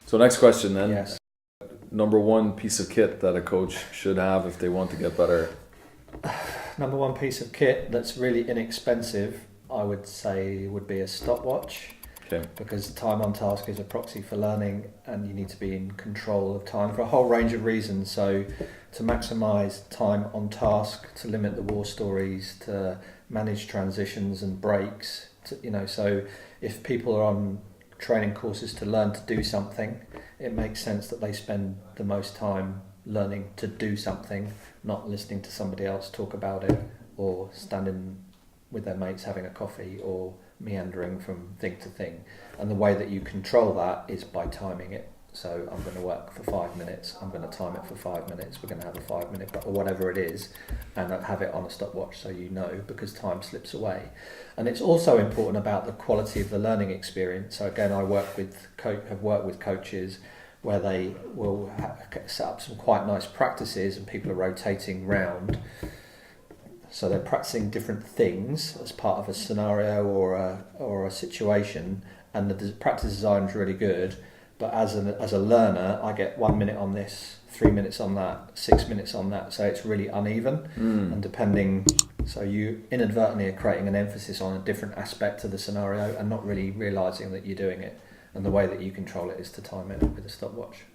So next question then. Yes. Number one piece of kit that a coach should have if they want to get better. Number one piece of kit that's really inexpensive, I would say, would be a stopwatch. Okay. Because time on task is a proxy for learning, and you need to be in control of time for a whole range of reasons. So to maximise time on task, to limit the war stories, to manage transitions and breaks, so if people are on training courses to learn to do something, it makes sense that they spend the most time learning to do something, not listening to somebody else talk about it, or standing with their mates having a coffee, or meandering from thing to thing. And the way that you control that is by timing it. So I'm going to work for 5 minutes, I'm going to time it for 5 minutes, we're going to have a 5 minute, or whatever it is, and have it on a stopwatch so you know, because time slips away. And it's also important about the quality of the learning experience. So again, I have worked with coaches where they will set up some quite nice practices and people are rotating round. So they're practicing different things as part of a scenario or a situation, and the practice design is really good. But as a learner, I get 1 minute on this, 3 minutes on that, 6 minutes on that. So it's really uneven, and depending. So you inadvertently are creating an emphasis on a different aspect of the scenario and not really realising that you're doing it. And the way that you control it is to time it with a stopwatch.